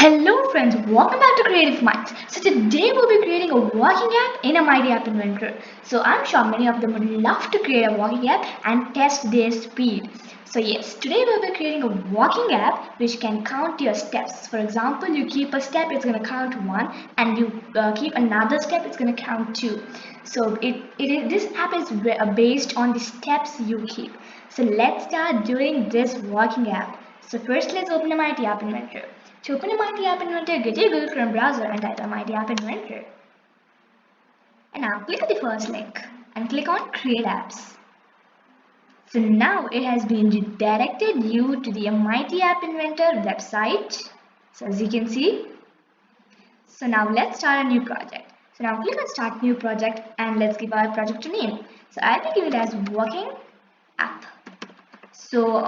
Hello friends, welcome back to Creative Minds. So today we'll be creating a walking app in a Mighty App Inventor. So I'm sure many of them would love to create a walking app and test their speed. So yes, today we'll be creating a walking app which can count your steps. For example, you keep a step, it's going to count 1, and you keep another step, it's going to count 2. So this app is based on the steps you keep. So let's start doing this walking app. So first let's open a Mighty App Inventor. To open a Mighty App Inventor, get your Google Chrome browser and type Mighty App Inventor. And now click on the first link and click on Create Apps. So now it has been redirected you to the Mighty App Inventor website. So as you can see. So now let's start a new project. So now click on Start New Project and let's give our project a name. So I'll be giving it as Walking App. So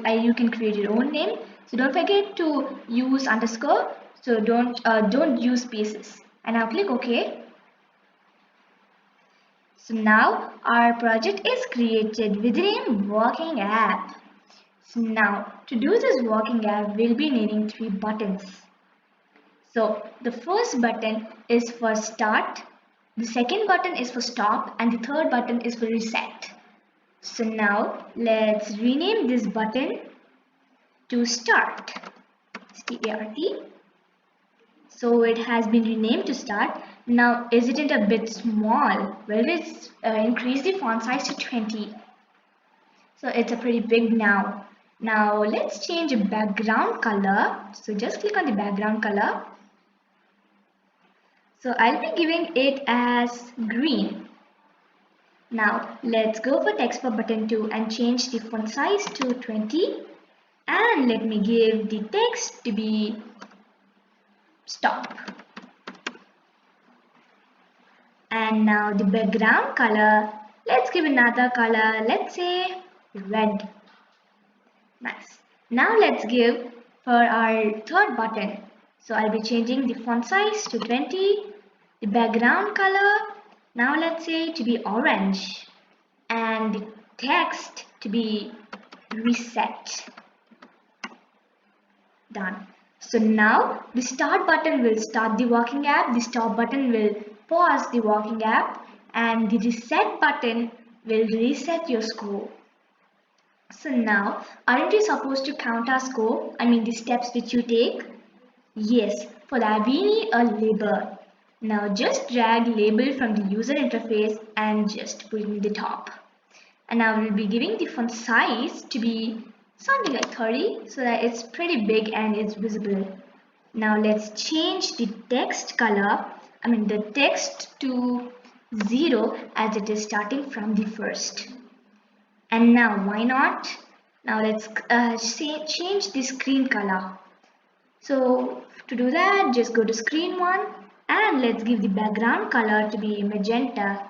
you can create your own name. So don't forget to use underscore. So don't use spaces. And now click OK. So now our project is created with the name Walking App. So now to do this walking app, we'll be needing 3 buttons. So the first button is for start, the second button is for stop, and the third button is for reset. So now let's rename this button to start. S-T-A-R-T. So it has been renamed to start. Now isn't it a bit small? Well, let's increase the font size to 20. So it's a pretty big now. Now let's change the background color. So just click on the background color. So I'll be giving it as green. Now let's go for text for button 2 and change the font size to 20. And let me give the text to be stop. And now the background color, let's give another color, let's say red. Nice. Now let's give for our third button. So I'll be changing the font size to 20, the background color, now let's say to be orange, and the text to be reset. Done. So now the start button will start the walking app, the stop button will pause the walking app, and the reset button will reset your score. So now, aren't we supposed to count our score? I mean the steps which you take? Yes, for that we need a label. Now just drag label from the user interface and just put it in the top. And now we'll be giving the font size to be something like 30 so that it's pretty big and it's visible. Now let's change the text color, the text to 0 as it is starting from the first. And now why not? Now let's change the screen color. So to do that, just go to screen 1 and let's give the background color to be magenta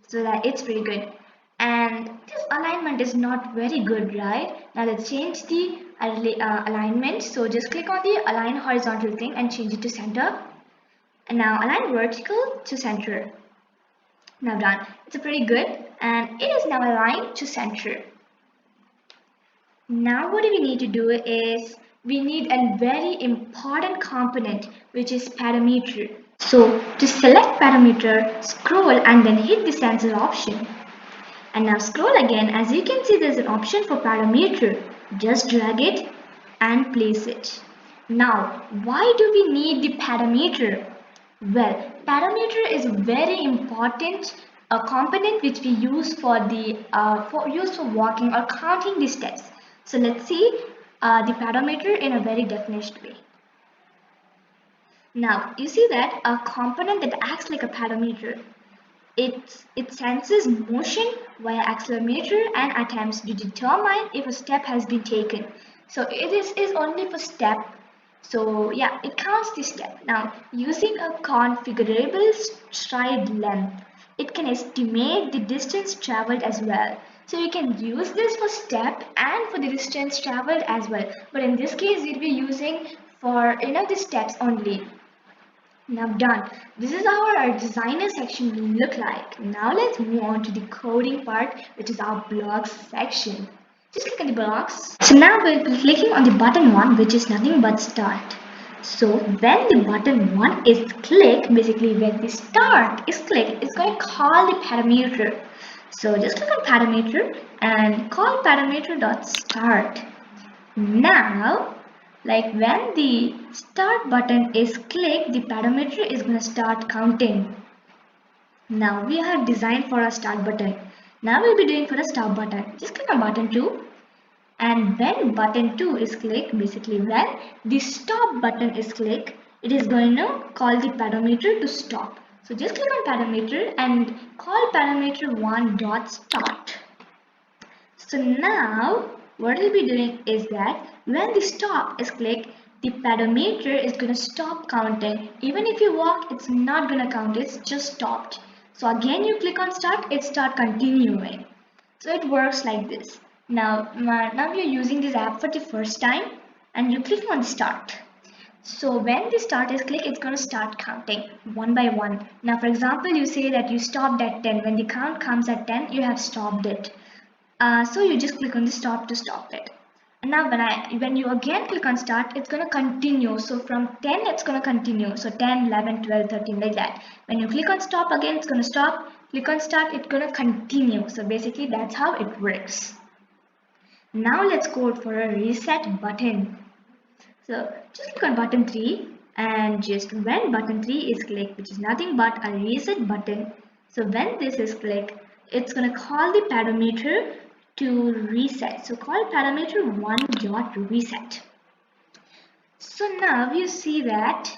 so that it's pretty good. And this alignment is not very good, right? Now let's change the alignment. So just click on the align horizontal thing and change it to center. And now align vertical to center. Now done. It's pretty good and it is now aligned to center. Now what we need to do is we need a very important component which is parameter. So to select parameter, scroll and then hit the sensor option. And now scroll again. As you can see, there's an option for parameter. Just drag it and place it. Now, why do we need the parameter? Well, parameter is very important component which we use for walking or counting the steps. So let's see the parameter in a very defined way. Now, you see that a component that acts like a parameter. It senses motion via accelerometer and attempts to determine if a step has been taken. So it is only for step. So yeah, it counts the step. Now using a configurable stride length, it can estimate the distance traveled as well. So you can use this for step and for the distance traveled as well. But in this case, we'll be using for the steps only. Now done. This is how our designer section will look like. Now let's move on to the coding part, which is our blocks section. Just click on the blocks. So now we'll be clicking on the button 1, which is nothing but start. So when the button 1 is clicked, basically when the start is clicked, it's going to call the parameter. So just click on parameter and call parameter dot start. Now, like when the start button is clicked, the parameter is going to start counting. Now we have designed for a start button. Now we'll be doing for a stop button. Just click on button 2, and when button 2 is clicked, basically when the stop button is clicked, it is going to call the parameter to stop. So just click on parameter and call parameter 1 dot start. So now what we'll be doing is that when the stop is clicked, the pedometer is going to stop counting. Even if you walk, it's not going to count, it's just stopped. So again you click on start, it start continuing. So it works like this. Now you're using this app for the first time and you click on start. So when the start is clicked, it's going to start counting one by one. Now for example, you say that you stopped at 10. When the count comes at 10, you have stopped it. So you just click on the stop to stop it. And now when you again click on start, it's going to continue. So from 10 it's going to continue. So 10, 11, 12, 13 like that. When you click on stop again, it's going to stop. Click on start, it's going to continue. So basically that's how it works. Now let's code for a reset button. So just click on button 3 and just when button 3 is clicked, which is nothing but a reset button. So when this is clicked, it's going to call the parameter to reset. So call parameter 1 dot reset. So now you see that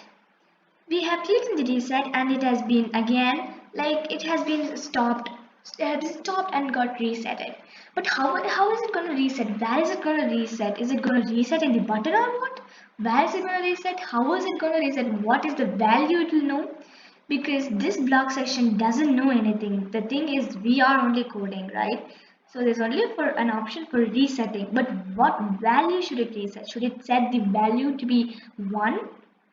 we have clicked on the reset and it has been again like it has been stopped. It has been stopped and got resetted. But how is it going to reset? Where is it going to reset? Is it going to reset in the button or what? Where is it going to reset? How is it going to reset? What is the value it will know? Because this block section doesn't know anything. The thing is we are only coding, right? So there's only for an option for resetting. But what value should it reset? Should it set the value to be 1?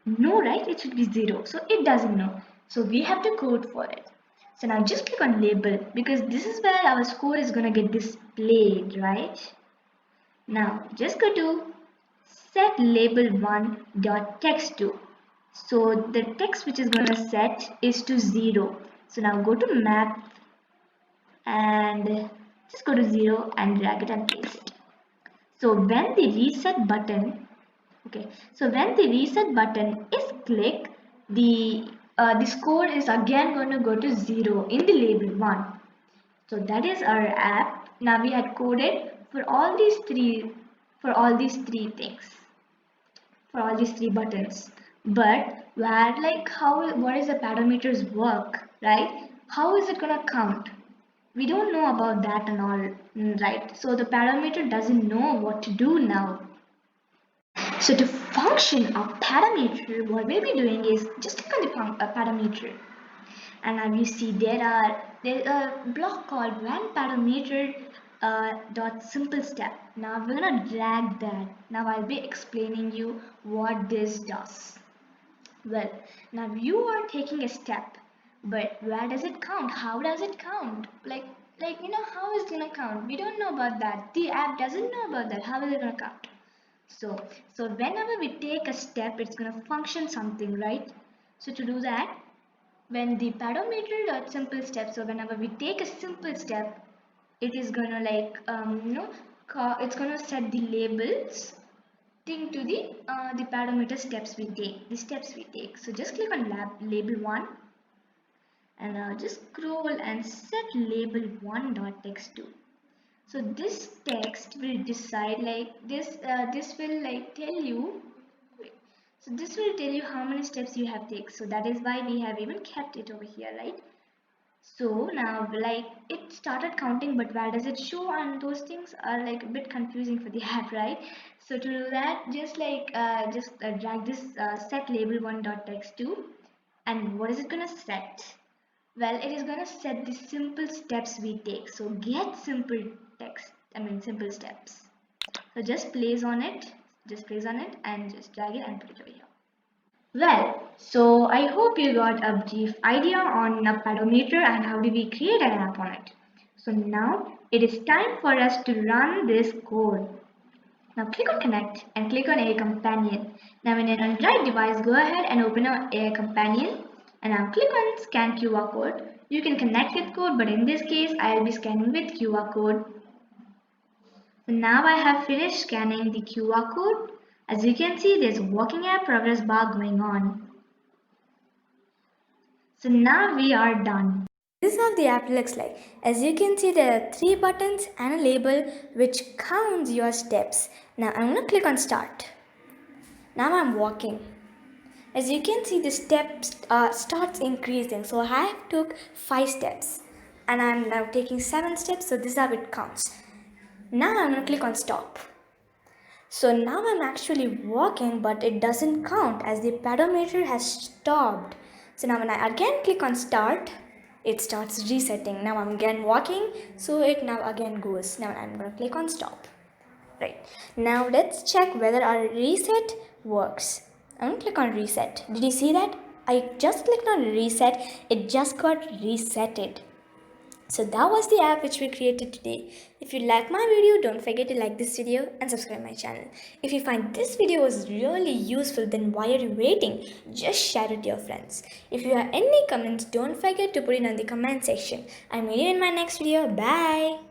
No, right? It should be 0. So it doesn't know. So we have to code for it. So now just click on label because this is where our score is going to get displayed, right? Now just go to set label 1 dot text to. So the text which is going to set is to 0. So now go to map and just go to 0 and drag it and place it. So when the reset button Okay, so when the reset button is clicked, the score is again going to go to 0 in the label 1. So that is our app. Now we had coded for all these three things, for all these three buttons. But where like how what is the parameters work, right? How is it gonna count? We don't know about that and all, right? So the parameter doesn't know what to do now. So to function a parameter, what we'll be doing is just click on the parameter, and now you see there's a block called when parameter dot simple step. Now we're gonna drag that. Now I'll be explaining you what this does. Well, now you are taking a step, but where does it count? How does it count? Like how is it gonna count? We don't know about that. The app doesn't know about that. How is it gonna count? So whenever we take a step, it's going to function something, right? So to do that, when the pedometer dot simple step, so whenever we take a simple step, it is going to like, it's going to set the labels thing to the pedometer steps we take, the steps we take. So just click on label 1 and just scroll and set label 1 dot text to. So this text will decide like this will like tell you, so this will tell you how many steps you have taken. So that is why we have even kept it over here, right? So now like it started counting, but where does it show? And those things are like a bit confusing for the app, right? So to do that, just drag this set label 1 dot text to, and what is it gonna set? Well, it is gonna set the simple steps we take. So get simple simple steps. So just place on it and just drag it and put it over here. Well, so I hope you got a brief idea on a pedometer and how do we create an app on it. So now it is time for us to run this code. Now click on connect and click on AI companion. Now when you're on Android device, go ahead and open our AI companion and now click on scan QR code. You can connect with code, but in this case I will be scanning with QR code. So now I have finished scanning the QR code. As you can see, there's a walking app progress bar going on. So now we are done. This is how the app looks like. As you can see, there are 3 buttons and a label which counts your steps. Now I'm going to click on start. Now I'm walking. As you can see, the steps starts increasing. So I took 5 steps and I'm now taking 7 steps. So this is how it counts. Now I'm going to click on stop. So now I'm actually walking, but it doesn't count as the pedometer has stopped. So now when I again click on start, it starts resetting. Now I'm again walking, so it now again goes. Now I'm going to click on stop. Right. Now let's check whether our reset works. I'm going to click on reset. Did you see that? I just clicked on reset. It just got resetted. So that was the app which we created today. If you like my video, don't forget to like this video and subscribe my channel. If you find this video was really useful, then why are you waiting? Just share it to your friends. If you have any comments, don't forget to put it in the comment section. I'll meet you in my next video. Bye.